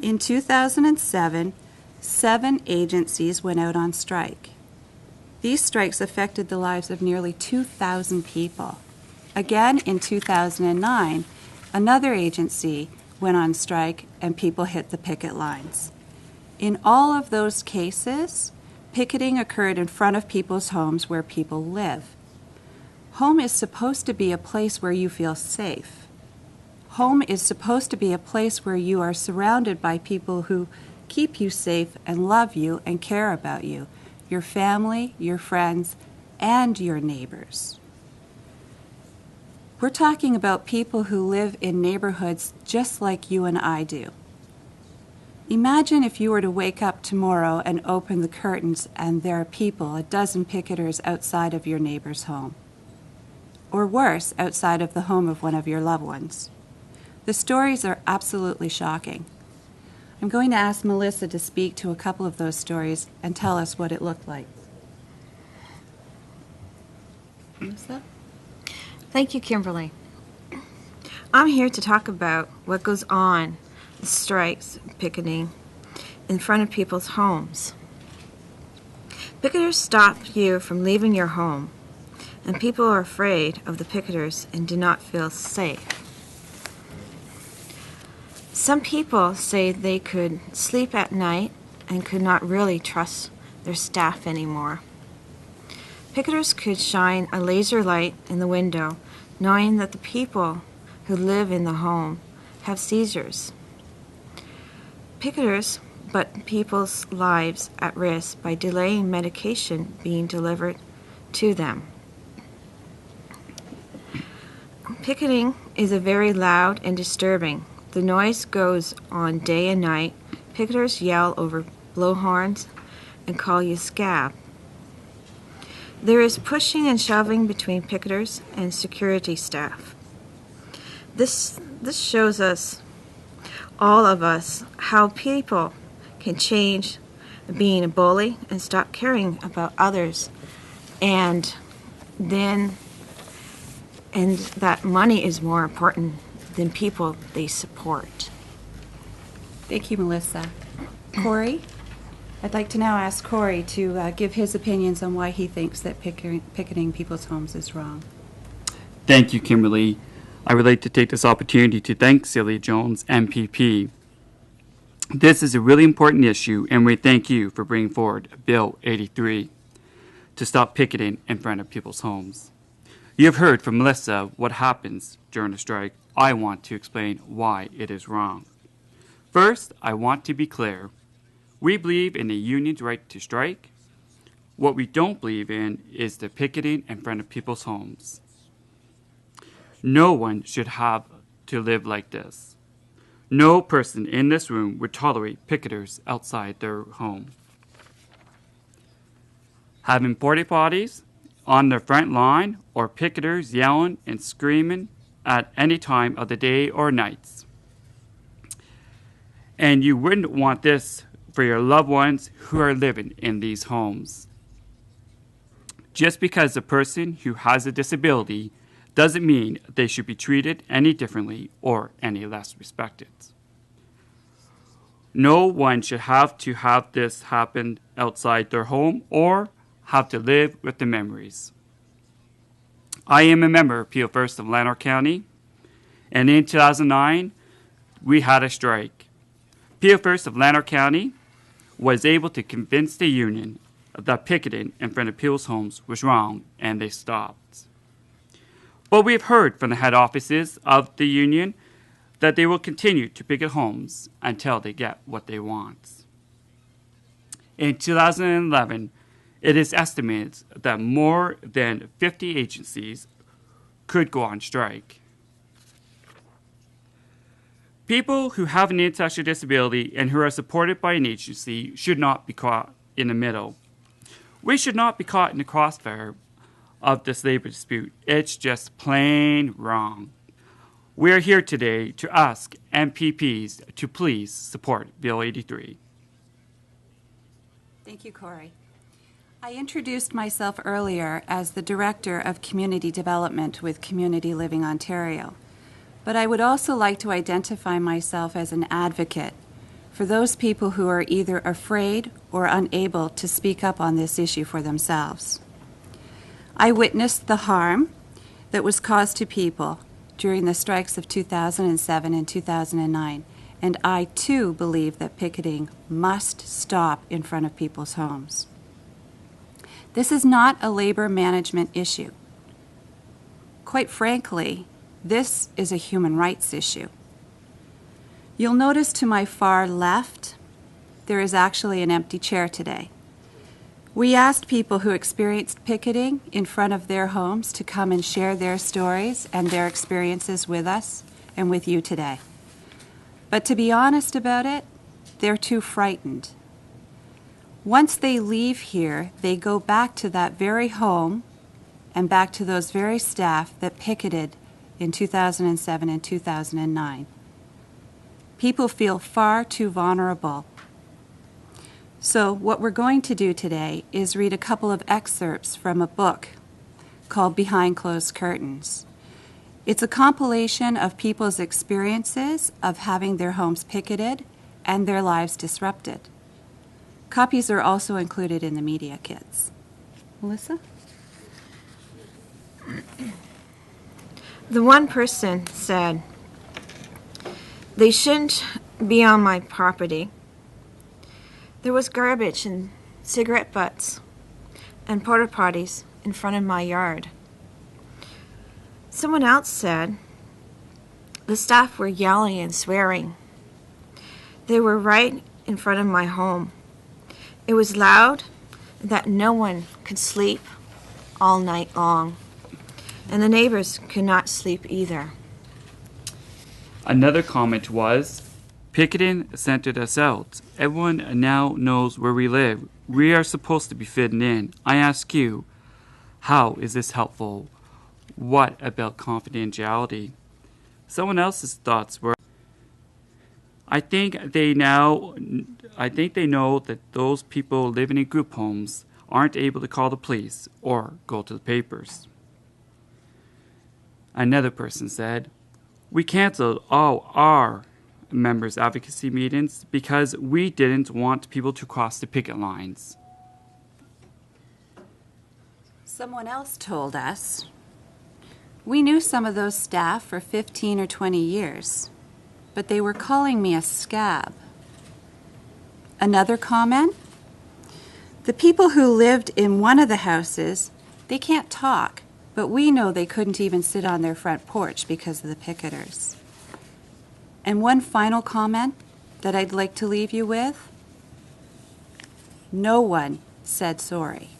In 2007, 7 agencies went out on strike. These strikes affected the lives of nearly 2,000 people. Again, in 2009, another agency went on strike and people hit the picket lines. In all of those cases, picketing occurred in front of people's homes where people live. Home is supposed to be a place where you feel safe. Home is supposed to be a place where you are surrounded by people who keep you safe and love you and care about you, your family, your friends, and your neighbors. We're talking about people who live in neighborhoods just like you and I do. Imagine if you were to wake up tomorrow and open the curtains and there are people, a dozen picketers outside of your neighbor's home. Or worse, outside of the home of one of your loved ones. The stories are absolutely shocking. I'm going to ask Melissa to speak to a couple of those stories and tell us what it looked like. Melissa? Thank you, Kimberley. I'm here to talk about what goes on, the strikes, picketing, in front of people's homes. Picketers stop you from leaving your home, and people are afraid of the picketers and do not feel safe. Some people say they could sleep at night and could not really trust their staff anymore. Picketers could shine a laser light in the window, knowing that the people who live in the home have seizures. Picketers put people's lives at risk by delaying medication being delivered to them. Picketing is very loud and disturbing. The noise goes on day and night. Picketers yell over blowhorns and call you scab. There is pushing and shoving between picketers and security staff. This shows us, all of us, how people can change being a bully and stop caring about others, and that money is more important than people they support. Thank you, Melissa. Kory? I'd like to now ask Kory to give his opinions on why he thinks that picketing people's homes is wrong. Thank you, Kimberley. I would like to take this opportunity to thank Celia Jones, MPP. This is a really important issue, and we thank you for bringing forward Bill 83 to stop picketing in front of people's homes. You have heard from Melissa what happens during a strike. I want to explain why it is wrong. First, I want to be clear. We believe in a union's right to strike. What we don't believe in is the picketing in front of people's homes. No one should have to live like this. No person in this room would tolerate picketers outside their home. Having porta potties on their front line or picketers yelling and screaming at any time of the day or nights. And you wouldn't want this for your loved ones who are living in these homes. Just because the person who has a disability doesn't mean they should be treated any differently or any less respected. No one should have to have this happen outside their home or have to live with the memories. I am a member of Peel First of Lanark County, and in 2009, we had a strike. Peel First of Lanark County was able to convince the union that picketing in front of people's homes was wrong, and they stopped. But we have heard from the head offices of the union that they will continue to picket homes until they get what they want. In 2011, it is estimated that more than 50 agencies could go on strike. People who have an intellectual disability and who are supported by an agency should not be caught in the middle. We should not be caught in the crossfire of this labor dispute. It's just plain wrong. We are here today to ask MPPs to please support Bill 83. Thank you, Kory. I introduced myself earlier as the Director of Community Development with Community Living Ontario, but I would also like to identify myself as an advocate for those people who are either afraid or unable to speak up on this issue for themselves. I witnessed the harm that was caused to people during the strikes of 2007 and 2009, and I too believe that picketing must stop in front of people's homes. This is not a labor management issue. Quite frankly, this is a human rights issue. You'll notice to my far left, there is actually an empty chair today. We asked people who experienced picketing in front of their homes to come and share their stories and their experiences with us and with you today. But to be honest about it, they're too frightened. Once they leave here, they go back to that very home and back to those very staff that picketed in 2007 and 2009. People feel far too vulnerable. So what we're going to do today is read a couple of excerpts from a book called Behind Closed Curtains. It's a compilation of people's experiences of having their homes picketed and their lives disrupted. Copies are also included in the media kits. Melissa? The one person said, "They shouldn't be on my property. There was garbage and cigarette butts and porta potties in front of my yard." Someone else said, "The staff were yelling and swearing. They were right in front of my home. It was loud that no one could sleep all night long, and the neighbors could not sleep either." Another comment was, "Picketing centered us out. Everyone now knows where we live. We are supposed to be fitting in. I ask you, how is this helpful? What about confidentiality?" Someone else's thoughts were, I think they know that those people living in group homes aren't able to call the police or go to the papers." Another person said, "We canceled all our members' advocacy meetings because we didn't want people to cross the picket lines." Someone else told us, "We knew some of those staff for 15 or 20 years, but they were calling me a scab." Another comment, "The people who lived in one of the houses, they can't talk, but we know they couldn't even sit on their front porch because of the picketers." And one final comment that I'd like to leave you with, no one said sorry.